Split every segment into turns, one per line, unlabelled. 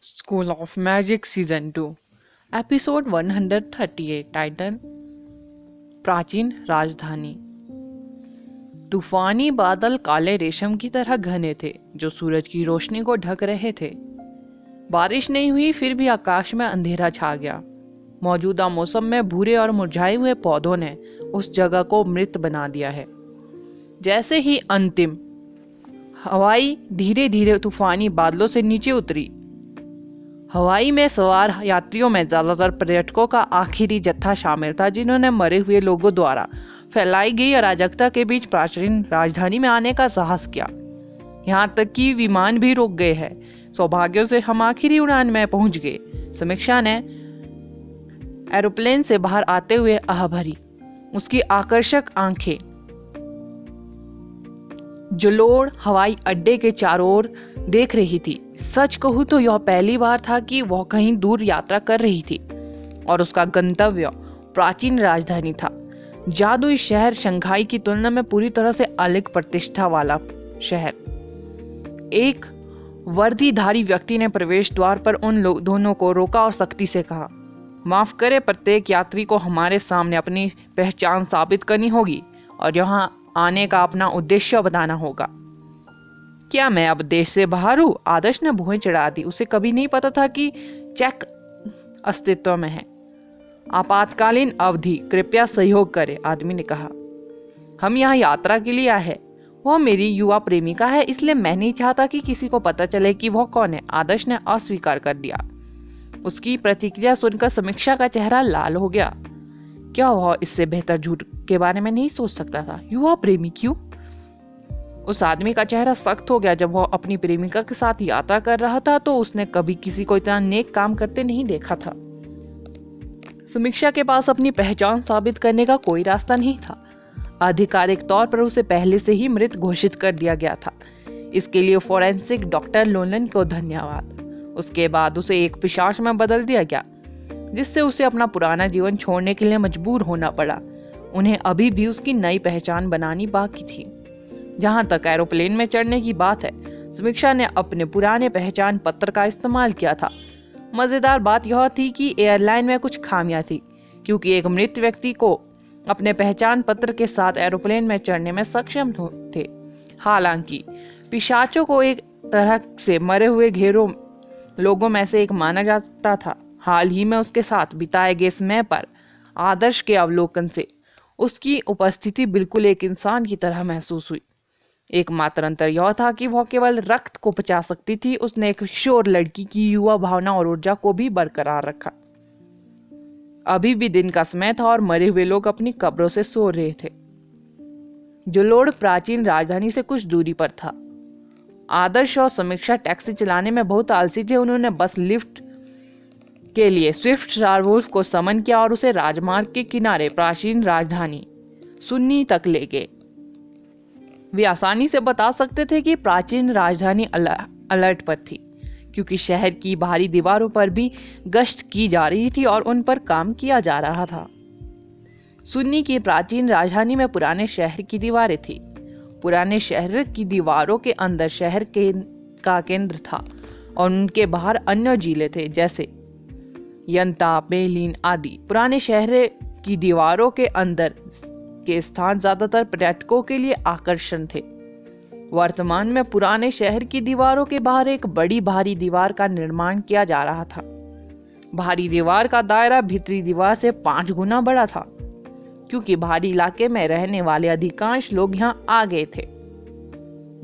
School of Magic Season 2 Episode 138 title प्राचीन राजधानी। तूफानी बादल काले रेशम की तरह घने थे जो सूरज की रोशनी को ढक रहे थे। बारिश नहीं हुई फिर भी आकाश में अंधेरा छा गया। मौजूदा मौसम में भूरे और मुरझाए हुए पौधों ने उस जगह को मृत बना दिया है। जैसे ही अंतिम हवाई धीरे धीरे तूफानी बादलों से नीचे उतरी, हवाई में सवार यात्रियों में ज्यादातर पर्यटकों का आखिरी जत्था शामिल था जिन्होंने मरे हुए लोगों द्वारा फैलाई गई अराजकता के बीच प्राचीन राजधानी में आने का साहस किया। यहाँ तक कि विमान भी रुक गए हैं। सौभाग्य से हम आखिरी उड़ान में पहुंच गए। समीक्षा ने एरोप्लेन से बाहर आते हुए आह भरी। उसकी आकर्षक आंखें जलोढ़ हवाई अड्डे के चारों ओर देख रही थी। सच कहूं तो यह पहली बार था कि वह कहीं दूर यात्रा कर रही थी और उसका गंतव्य प्राचीन राजधानी था। जादुई शहर शंघाई की तुलना में पूरी तरह से अलग प्रतिष्ठा वाला शहर। एक वर्दीधारी व्यक्ति ने प्रवेश द्वार पर उन दोनों को रोका और सख्ती से कहा, माफ करे, प्रत्येक यात्री को हमारे सामने अपनी पहचान साबित करनी होगी और यहाँ आने का अपना उद्देश्य बताना होगा। क्या मैं अब देश से बाहर हूँ? आदर्श ने भुएं चढ़ा दी। उसे कभी नहीं पता था कि चेक अस्तित्व में है। आपातकालीन अवधि, कृपया सहयोग करें, आदमी ने कहा। हम यहाँ यात्रा के लिए आए हैं। वह मेरी युवा प्रेमिका है, इसलिए मैं नहीं चाहता कि किसी को पता चले कि वह कौन है, आदर्श ने अस्वीकार कर दिया। उसकी प्रतिक्रिया सुनकर समीक्षा का चेहरा लाल हो गया। क्या वह इससे बेहतर झूठ के बारे में नहीं सोच सकता था? युवा प्रेमी क्यों? उस आदमी का चेहरा सख्त हो गया। जब वह अपनी प्रेमिका के साथ यात्रा कर रहा था तो उसने कभी किसी को इतना नेक काम करते नहीं देखा था। समीक्षा के पास अपनी पहचान साबित करने का कोई रास्ता नहीं था। आधिकारिक तौर पर उसे पहले से ही मृत घोषित कर दिया गया था। इसके लिए फोरेंसिक डॉक्टर लोलन को धन्यवाद। उसके बाद उसे एक पिशाच में बदल दिया गया, जिससे उसे अपना पुराना जीवन छोड़ने के लिए मजबूर होना पड़ा। उन्हें अभी भी उसकी नई पहचान बनानी बाकी थी। जहां तक एरोप्लेन में चढ़ने की बात है, समीक्षा ने अपने पुराने पहचान पत्र का इस्तेमाल किया था। मजेदार बात यह थी कि एयरलाइन में कुछ खामियां थी, क्योंकि एक मृत व्यक्ति को अपने पहचान पत्र के साथ एरोप्लेन में चढ़ने में सक्षम थे। हालांकि पिशाचों को एक तरह से मरे हुए घेरों लोगों में से एक माना जाता था। हाल ही में उसके साथ बिताए गए समय पर आदर्श के अवलोकन से उसकी उपस्थिति बिल्कुल एक इंसान की तरह महसूस हुई। एकमात्र अंतर यह था कि वह केवल रक्त को पचा सकती थी। उसने एक किशोर लड़की की युवा भावना और ऊर्जा को भी बरकरार रखा। अभी भी दिन का समय था और मरे हुए लोग अपनी कब्रों से सो रहे थे। जलोढ़ प्राचीन राजधानी से कुछ दूरी पर था। आदर्श और समीक्षा टैक्सी चलाने में बहुत आलसी थे। उन्होंने बस लिफ्ट के लिए स्विफ्ट शारवुल्फ को समन किया और उसे राजमार्ग के किनारे प्राचीन राजधानी सुन्नी तक ले गए। वे आसानी से बता सकते थे कि प्राचीन राजधानी अलर्ट पर थी, क्योंकि शहर की बाहरी दीवारों पर भी गश्त की जा रही थी और उन पर काम किया जा रहा था। सुन्नी की प्राचीन राजधानी में पुराने शहर की दीवारें थी। पुराने शहर की दीवारों के अंदर शहर का केंद्र था और उनके बाहर अन्य जिले थे, जैसे यंता, बेलिन आदि। पुराने शहर की दीवारों के अंदर के स्थान ज्यादातर पर्यटकों के लिए आकर्षण थे। वर्तमान में पुराने शहर की दीवारों के बाहर एक बड़ी भारी दीवार का निर्माण किया जा रहा था। भारी दीवार का दायरा भीतरी दीवार से 5 गुना बड़ा था, क्योंकि भारी इलाके में रहने वाले अधिकांश लोग यहाँ आ गए थे।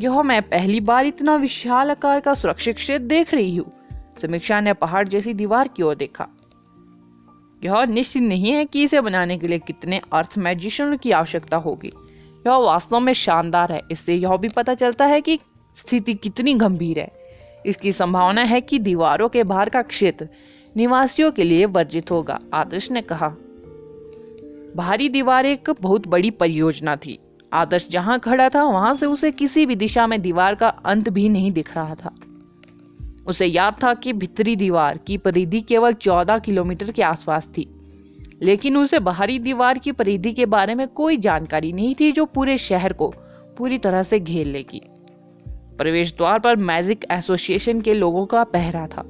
यह मैं पहली बार इतना विशाल आकार का सुरक्षित क्षेत्र देख रही हूँ। समीक्षा ने पहाड़ जैसी दीवार की ओर देखा। यह निश्चित नहीं है कि इसे बनाने के लिए कितने अर्थ मैजिशियन की आवश्यकता होगी। यह वास्तव में शानदार है। इससे यह भी पता चलता है कि स्थिति कितनी गंभीर है। इसकी संभावना है कि दीवारों के बाहर का क्षेत्र निवासियों के लिए वर्जित होगा, आदर्श ने कहा। भारी दीवार एक बहुत बड़ी परियोजना थी। आदर्श जहां खड़ा था वहां से उसे किसी भी दिशा में दीवार का अंत भी नहीं दिख रहा था। उसे याद था कि भीतरी दीवार की परिधि केवल 14 किलोमीटर के आसपास थी, लेकिन उसे बाहरी दीवार की परिधि के बारे में कोई जानकारी नहीं थी जो पूरे शहर को पूरी तरह से घेर लेगी। प्रवेश द्वार पर मैजिक एसोसिएशन के लोगों का पहरा था।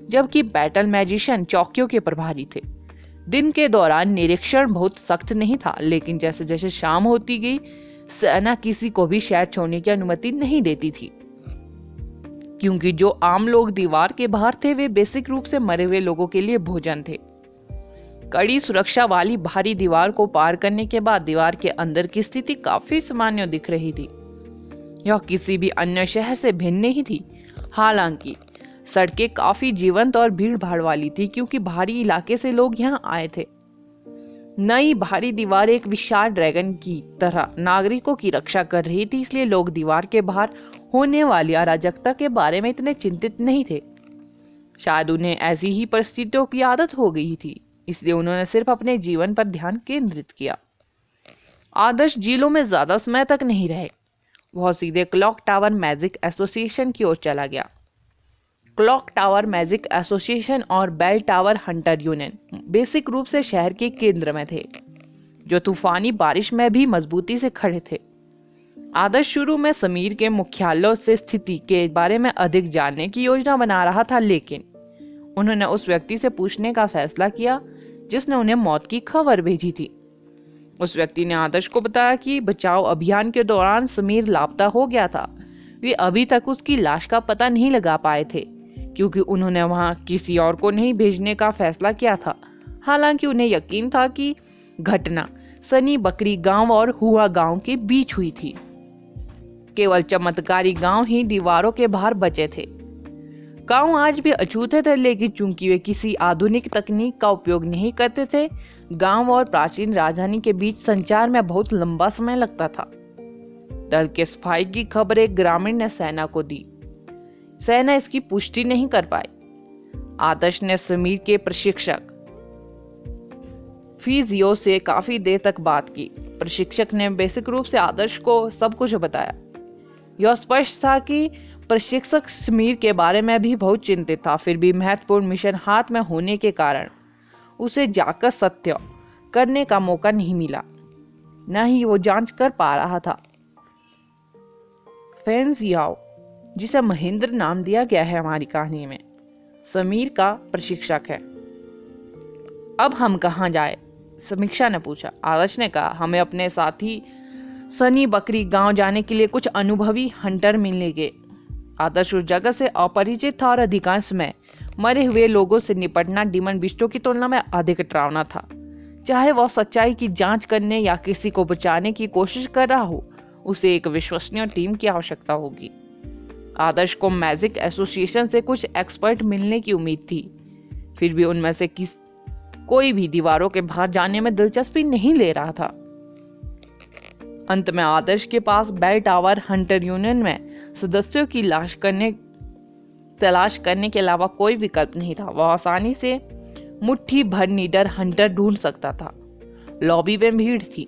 जबकि बैटल मैजिशियन चौकियों के प्रभारी थे। दिन के दौरान निरीक्षण बहुत सख्त नहीं था, लेकिन जैसे जैसे शाम होती गई सेना किसी को भी शहर छोड़ने की अनुमति नहीं देती थी, क्योंकि जो आम लोग दीवार के बाहर थे वे बेसिक रूप से मरे हुए लोगों के लिए भोजन थे। कड़ी सुरक्षा वाली भारी दीवार को पार करने के बाद दीवार के अंदर की स्थिति काफी सामान्य दिख रही थी। यह किसी भी अन्य शहर से भिन्न नहीं थी। हालांकि सड़कें काफी जीवंत और भीड़ भाड़ वाली थी, क्योंकि भारी इलाके से लोग यहाँ आए थे। नई भारी दीवार एक विशाल ड्रैगन की तरह नागरिकों की रक्षा कर रही थी, इसलिए लोग दीवार के बाहर होने वाली अराजकता के बारे में इतने चिंतित नहीं थे। शायद उन्हें ऐसी ही परिस्थितियों की आदत हो गई थी, इसलिए उन्होंने सिर्फ अपने जीवन पर ध्यान केंद्रित किया। आदर्श झीलों में ज्यादा समय तक नहीं रहे। वह सीधे क्लॉक टावर मैजिक एसोसिएशन की ओर चला गया। क्लॉक टावर मैजिक एसोसिएशन और bell tower hunter union basic रूप से शहर के केंद्र में थे, जो तूफानी बारिश में भी मजबूती से खड़े थे। आदर्श शुरू में समीर के मुख्यालय से स्थिति के बारे में अधिक जानने की योजना बना रहा था, लेकिन उन्होंने उस व्यक्ति से पूछने का फैसला किया जिसने उन्हें मौत की खबर भेजी थी। उस व्यक्ति ने आदर्श को बताया कि बचाव अभियान के दौरान समीर लापता हो गया था। वे अभी तक उसकी लाश का पता नहीं लगा पाए थे, क्योंकि उन्होंने वहां किसी और को नहीं भेजने का फैसला किया था। हालांकि उन्हें यकीन था कि घटना सनी बकरी गांव और हुआ गांव के बीच हुई थी। केवल चमत्कारी गांव ही दीवारों के बाहर बचे थे। गांव आज भी अछूते थे, लेकिन चूंकि वे किसी आधुनिक तकनीक का उपयोग नहीं करते थे, गांव और प्राचीन राजधानी के बीच संचार में बहुत लंबा समय लगता था। दल के सफाई की खबर एक ग्रामीण ने सेना को दी। सेना इसकी पुष्टि नहीं कर पाई। आदर्श ने समीर के प्रशिक्षक फिजियो से काफी देर तक बात की। प्रशिक्षक ने बेसिक रूप से आदर्श को सब कुछ बताया। यह स्पष्ट था कि प्रशिक्षक समीर के बारे में भी बहुत चिंतित था। फिर भी महत्वपूर्ण मिशन हाथ में होने के कारण उसे जाकर सत्य करने का मौका नहीं मिला, न ही वो जांच कर पा रहा था। फेन जियाओ, जिसे महेंद्र नाम दिया गया है हमारी कहानी में, समीर का प्रशिक्षक है। अब हम कहाँ जाए? समीक्षा ने पूछा। आदर्श ने कहा, हमें अपने साथी सनी बकरी गांव जाने के लिए कुछ अनुभवी हंटर मिलेंगे। आदर्श उस जगह से अपरिचित था और अधिकांश में मरे हुए लोगों से निपटना डीमन बिस्टों की तुलना में अधिक डरावना था। चाहे वह सच्चाई की जांच करने या किसी को बचाने की कोशिश कर रहा हो, उसे एक विश्वसनीय टीम की आवश्यकता होगी। आदर्श को मैजिक एसोसिएशन से कुछ एक्सपर्ट मिलने की उम्मीद थी। फिर भी उनमें से कोई भी दीवारों के बाहर जाने में दिलचस्पी नहीं ले रहा था। अंत में आदर्श के पास बेल टावर हंटर यूनियन में सदस्यों की तलाश करने के अलावा कोई विकल्प नहीं था। वह आसानी से मुट्ठी भर नीडर हंटर ढूंढ सकता था। लॉबी में भीड़ थी।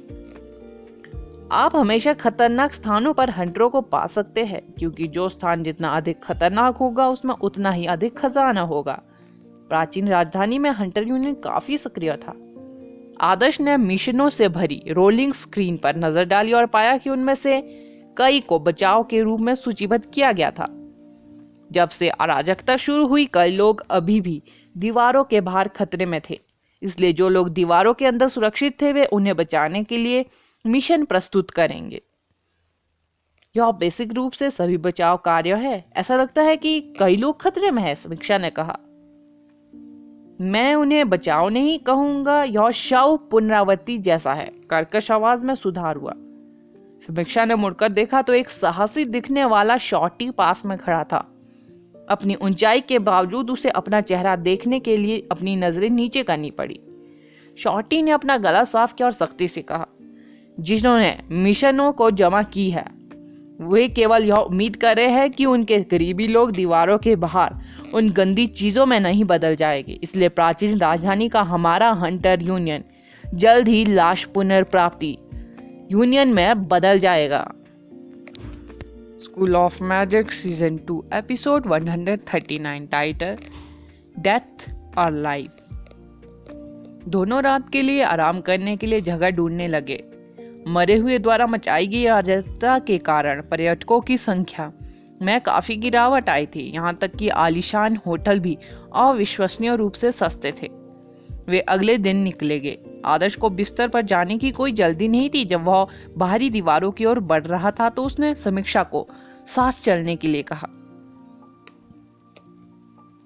आप हमेशा खतरनाक स्थानों पर हंटरों को पा सकते हैं, क्योंकि जो स्थान जितना अधिक खतरनाक होगा उसमें उतना ही अधिक खजाना होगा। प्राचीन राजधानी में हंटर यूनियन काफी सक्रिय था। आदर्श ने मिशनों से भरी रोलिंग स्क्रीन पर नजर डाली और पाया कि उनमें से कई को बचाव के रूप में सूचीबद्ध किया गया था। जब से अराजकता शुरू हुई, कई लोग अभी भी दीवारों के बाहर खतरे में थे, इसलिए जो लोग दीवारों के अंदर सुरक्षित थे वे उन्हें बचाने के लिए मिशन प्रस्तुत करेंगे। यह बेसिक रूप से सभी बचाव कार्य है। ऐसा लगता है कि कई लोग खतरे में हैं, समीक्षा ने कहा। मैं उन्हें बचाव नहीं कहूंगा, यह शव पुनरावृत्ति जैसा है। कर्कश आवाज में सुधार हुआ। समीक्षा ने मुड़कर देखा तो एक साहसी दिखने वाला शॉर्टी पास में खड़ा था। अपनी ऊंचाई के बावजूद उसे अपना चेहरा देखने के लिए अपनी नजरें नीचे करनी पड़ी। शॉर्टी ने अपना गला साफ किया और सख्ती से कहा, जिन्होंने मिशनों को जमा की है वे केवल यह उम्मीद कर रहे हैं कि उनके करीबी लोग दीवारों के बाहर उन गंदी चीजों में नहीं बदल जाएंगे। इसलिए प्राचीन राजधानी का हमारा हंटर यूनियन जल्द ही लाश पुनर्प्राप्ति यूनियन में बदल जाएगा। School of magic season 2 episode 139 title death और लाइफ। दोनों रात के लिए आराम करने के लिए जगह ढूंढने लगे। मरे हुए द्वारा मचाई गई अराजकता के कारण पर्यटकों की संख्या में काफी गिरावट आई थी। यहाँ तक कि आलीशान होटल भी अविश्वसनीय रूप से सस्ते थे। वे अगले दिन निकले गए। आदर्श को बिस्तर पर जाने की कोई जल्दी नहीं थी। जब वह बाहरी दीवारों की ओर बढ़ रहा था तो उसने समीक्षा को साथ चलने के लिए कहा।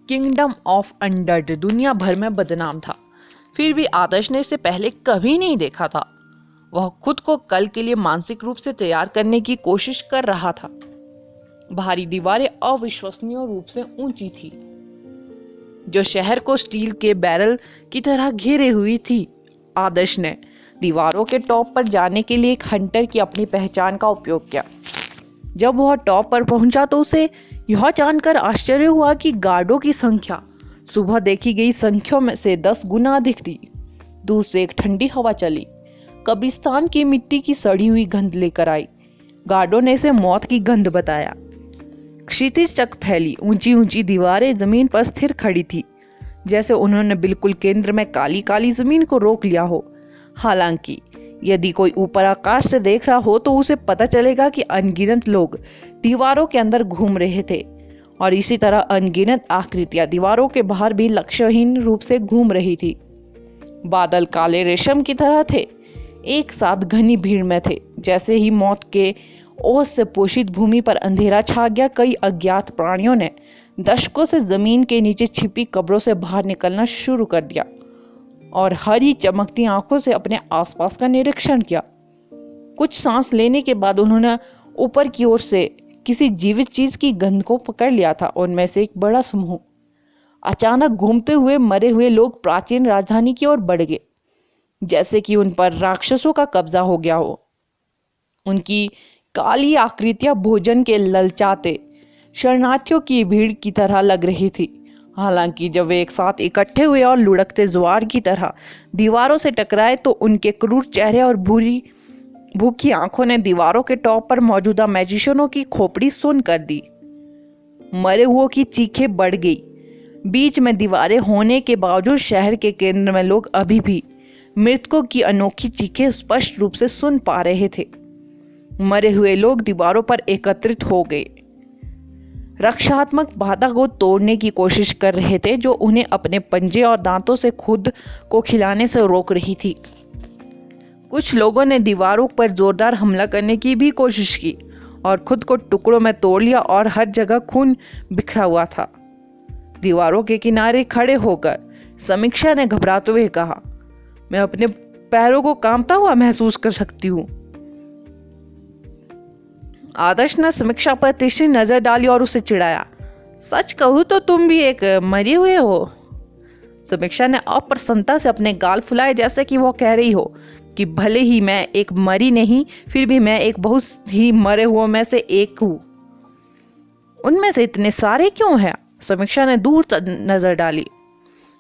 किंगडम ऑफ अंडर्ड दुनिया भर में बदनाम था, फिर भी आदर्श ने इसे पहले कभी नहीं देखा था। वह खुद को कल के लिए मानसिक रूप से तैयार करने की कोशिश कर रहा था। बाहरी दीवारें अविश्वसनीय रूप से ऊंची थी, जो शहर को स्टील के बैरल की तरह घेरे हुई थी। आदर्श ने दीवारों के टॉप पर जाने के लिए एक हंटर की अपनी पहचान का उपयोग किया। जब वह टॉप पर पहुंचा तो उसे यह जानकर आश्चर्य हुआ कि गार्डों की संख्या सुबह देखी गई संख्याओं में से 10 गुना अधिक थी। दूर से एक ठंडी हवा चली, कब्रिस्तान की मिट्टी की सड़ी हुई गंध लेकर आई। गार्डों ने इसे मौत की गंध बताया। क्षितिज तक फैली ऊंची ऊंची दीवारें जमीन पर स्थिर खड़ी थी, जैसे उन्होंने बिल्कुल केंद्र में काली काली जमीन को रोक लिया हो। हालांकि यदि कोई ऊपर आकाश से देख रहा हो तो उसे पता चलेगा कि अनगिनत लोग दीवारों के अंदर घूम रहे थे, और इसी तरह अनगिनत आकृतियां दीवारों के बाहर भी लक्ष्यहीन रूप से घूम रही थी। बादल काले रेशम की तरह थे, एक साथ घनी भीड़ में थे। जैसे ही मौत के ओस से पोषित भूमि पर अंधेरा छा गया, कई अज्ञात प्राणियों ने दशकों से जमीन के नीचे छिपी कब्रों से बाहर निकलना शुरू कर दिया और हरी चमकती आंखों से अपने आसपास का निरीक्षण किया। कुछ सांस लेने के बाद उन्होंने ऊपर की ओर से किसी जीवित चीज की गंध को पकड़ लिया था। उनमें से एक बड़ा समूह अचानक घूमते हुए मरे हुए लोग प्राचीन राजधानी की ओर बढ़ गए, जैसे कि उन पर राक्षसों का कब्जा हो गया हो। उनकी काली आकृतियां भोजन के ललचाते शरणार्थियों की भीड़ की तरह लग रही थी। हालांकि जब वे एक साथ इकट्ठे हुए और लुढ़कते ज्वार की तरह दीवारों से टकराए तो उनके क्रूर चेहरे और भूखी आंखों ने दीवारों के टॉप पर मौजूदा मैजिशियनों की खोपड़ी सुन्न कर दी। मरे हुओं की चीखें बढ़ गई। बीच में दीवारें होने के बावजूद शहर के केंद्र में लोग अभी भी मृतकों की अनोखी चीखें स्पष्ट रूप से सुन पा रहे थे। मरे हुए लोग दीवारों पर एकत्रित हो गए, रक्षात्मक बाधा को तोड़ने की कोशिश कर रहे थे जो उन्हें अपने पंजे और दांतों से खुद को खिलाने से रोक रही थी। कुछ लोगों ने दीवारों पर जोरदार हमला करने की भी कोशिश की और खुद को टुकड़ों में तोड़ लिया और हर जगह खून बिखरा हुआ था। दीवारों के किनारे खड़े होकर समीक्षा ने घबराते हुए कहा, मैं अपने पैरों को कांपता हुआ महसूस कर सकती हूँ। आदर्श ने समीक्षा पर तीसरी नजर डाली और उसे चिढ़ाया, सच कहूँ तो तुम भी एक मरे हुए हो। समीक्षा ने अप्रसन्नता से अपने गाल फुलाए, जैसे कि वो कह रही हो कि भले ही मैं एक मरी नहीं, फिर भी मैं एक बहुत ही मरे हुओं में से एक हूँ। उनमें से इतने सारे क्यों हैं? समीक्षा ने दूर तक नजर डाली।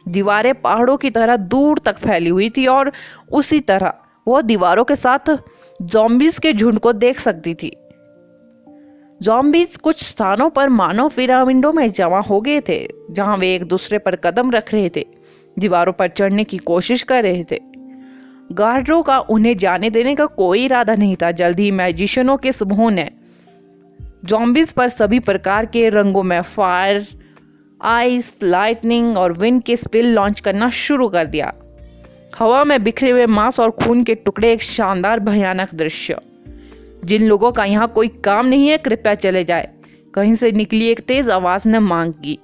दीवारें पहाड़ों की तरह दूर तक फैली हुई थी और उसी तरह वह दीवारों के साथ ज़ॉम्बीज के झुंड को देख सकती थी। ज़ॉम्बीज कुछ स्थानों पर मानव पिरामिडों में जमा हो गए थे, जहां वे एक दूसरे पर कदम रख रहे थे, दीवारों पर चढ़ने की कोशिश कर रहे थे। गार्डों का उन्हें जाने देने का कोई इरादा नहीं था। जल्द ही मैजिशियनों के समूह ने ज़ॉम्बीज पर सभी प्रकार के रंगों में फायर, आइस, लाइटनिंग और विंड के स्पिल लॉन्च करना शुरू कर दिया। हवा में बिखरे हुए मांस और खून के टुकड़े, एक शानदार भयानक दृश्य। जिन लोगों का यहाँ कोई काम नहीं है, कृपया चले जाए, कहीं से निकली एक तेज आवाज ने मांग की।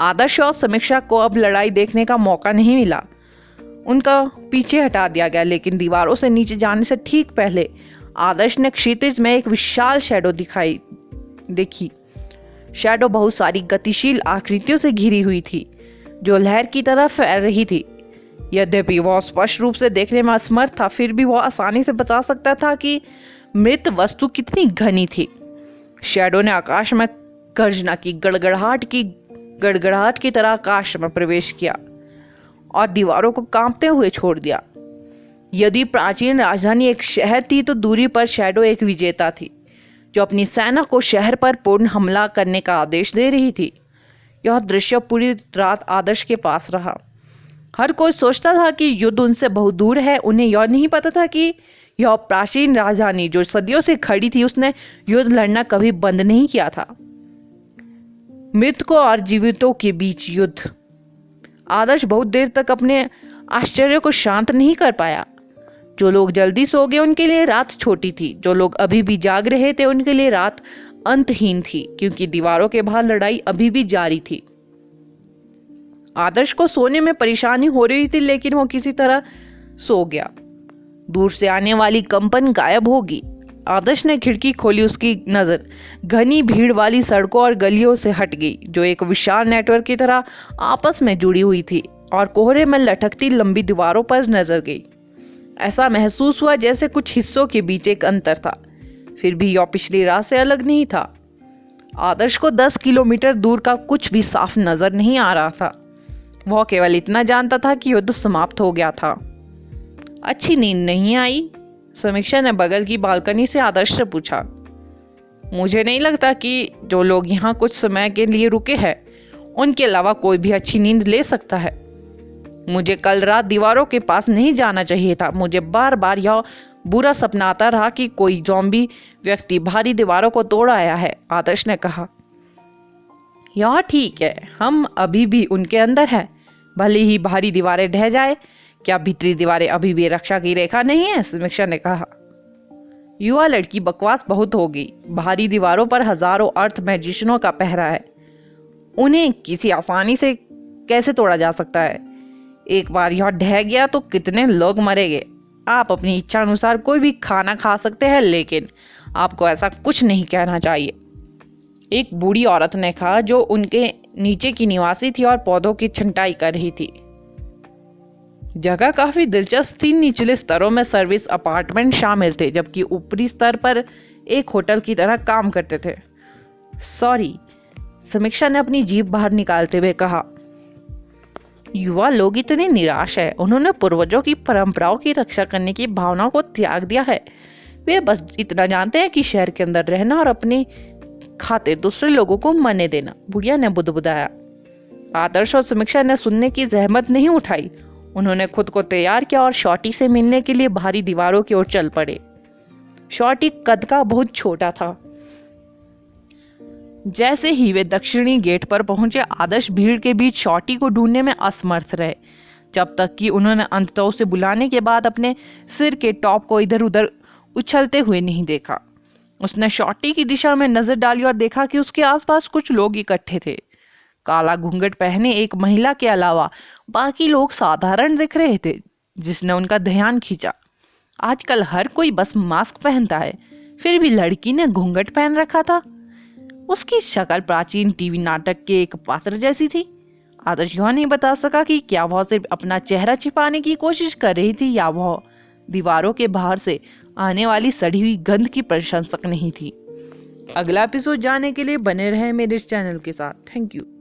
आदर्श और समीक्षा को अब लड़ाई देखने का मौका नहीं मिला। उनका पीछे हटा दिया गया, लेकिन दीवारों से नीचे जाने से ठीक पहले आदर्श ने क्षितिज में एक विशाल शैडो देखी। शैडो बहुत सारी गतिशील आकृतियों से घिरी हुई थी, जो लहर की तरह फैल रही थी। यद्यपि वह स्पष्ट रूप से देखने में असमर्थ था, फिर भी वह आसानी से बता सकता था कि मृत वस्तु कितनी घनी थी। शैडो ने आकाश में गर्जना की, गड़गड़ाहट की तरह आकाश में प्रवेश किया और दीवारों को कांपते हुए छोड़ दिया। यदि प्राचीन राजधानी एक शहर थी तो दूरी पर शैडो एक विजेता थी, जो अपनी सेना को शहर पर पूर्ण हमला करने का आदेश दे रही थी। यह दृश्य पूरी रात आदर्श के पास रहा। हर कोई सोचता था कि युद्ध उनसे बहुत दूर है। उन्हें यह नहीं पता था कि यह प्राचीन राजधानी जो सदियों से खड़ी थी, उसने युद्ध लड़ना कभी बंद नहीं किया था। मृतकों और जीवितों के बीच युद्ध। आदर्श बहुत देर तक अपने आश्चर्य को शांत नहीं कर पाया। जो लोग जल्दी सो गए उनके लिए रात छोटी थी, जो लोग अभी भी जाग रहे थे उनके लिए रात अंतहीन थी, क्योंकि दीवारों के बाहर लड़ाई अभी भी जारी थी। आदर्श को सोने में परेशानी हो रही थी, लेकिन वो किसी तरह सो गया। दूर से आने वाली कंपन गायब होगी। आदर्श ने खिड़की खोली। उसकी नजर घनी भीड़ वाली सड़कों और गलियों से हट गई, जो एक विशाल नेटवर्क की तरह आपस में जुड़ी हुई थी, और कोहरे में लटकती लंबी दीवारों पर नजर गई। ऐसा महसूस हुआ जैसे कुछ हिस्सों के बीच एक अंतर था, फिर भी यह पिछली रात से अलग नहीं था। आदर्श को 10 किलोमीटर दूर का कुछ भी साफ नजर नहीं आ रहा था। वह केवल इतना जानता था कि युद्ध समाप्त हो गया था। अच्छी नींद नहीं आई? समीक्षा ने बगल की बालकनी से आदर्श से पूछा। मुझे नहीं लगता कि जो लोग यहाँ कुछ समय के लिए रुके हैं उनके अलावा कोई भी अच्छी नींद ले सकता है। मुझे कल रात दीवारों के पास नहीं जाना चाहिए था। मुझे बार बार यह बुरा सपना आता रहा कि कोई ज़ॉम्बी व्यक्ति भारी दीवारों को तोड़ आया है, आदर्श ने कहा। यह ठीक है, हम अभी भी उनके अंदर हैं, भले ही भारी दीवारें ढह जाए। क्या भीतरी दीवारें अभी भी रक्षा की रेखा नहीं है? समीक्षा ने कहा। युवा लड़की, बकवास बहुत हो गई। भारी दीवारों पर हजारों अर्थ मैजिशियनों का पहरा है, उन्हें किसी आसानी से कैसे तोड़ा जा सकता है? एक बार यह ढह गया तो कितने लोग मरेंगे। आप अपनी इच्छा अनुसार कोई भी खाना खा सकते हैं, लेकिन आपको ऐसा कुछ नहीं कहना चाहिए, एक बूढ़ी औरत ने कहा, जो उनके नीचे की निवासी थी और पौधों की छंटाई कर रही थी। जगह काफी दिलचस्प थी। निचले स्तरों में सर्विस अपार्टमेंट शामिल थे, जबकि ऊपरी स्तर पर एक होटल की तरह काम करते थे। सॉरी, समीक्षा ने अपनी जीभ बाहर निकालते हुए कहा। युवा लोग इतने निराश है, उन्होंने पूर्वजों की परंपराओं की रक्षा करने की भावना को त्याग दिया है। वे बस इतना जानते हैं कि शहर के अंदर रहना और अपने खातिर दूसरे लोगों को मरने देना, बुढ़िया ने बुदबुदाया। आदर्श और समीक्षा ने सुनने की जहमत नहीं उठाई। उन्होंने खुद को तैयार किया और शॉर्टी से मिलने के लिए भारी दीवारों की ओर चल पड़े। शॉर्टी कद का बहुत छोटा था। जैसे ही वे दक्षिणी गेट पर पहुंचे, आदर्श भीड़ के बीच शॉर्टी को ढूंढने में असमर्थ रहे, जब तक कि उन्होंने अंततः उसे बुलाने के बाद अपने सिर के टॉप को इधर उधर उछलते हुए नहीं देखा। उसने शॉर्टी की दिशा में नजर डाली और देखा कि उसके आसपास कुछ लोग इकट्ठे थे। काला घूंघट पहने एक महिला के अलावा बाकी लोग साधारण दिख रहे थे, जिसने उनका ध्यान खींचा। आजकल हर कोई बस मास्क पहनता है, फिर भी लड़की ने घूंघट पहन रखा था। उसकी शक्ल प्राचीन टीवी नाटक के एक पात्र जैसी थी। आदर्श यह नहीं बता सका कि क्या वह सिर्फ अपना चेहरा छिपाने की कोशिश कर रही थी या वह दीवारों के बाहर से आने वाली सड़ी हुई गंध की प्रशंसक नहीं थी। अगला एपिसोड जानने के लिए बने रहे मेरे इस चैनल के साथ। Thank you.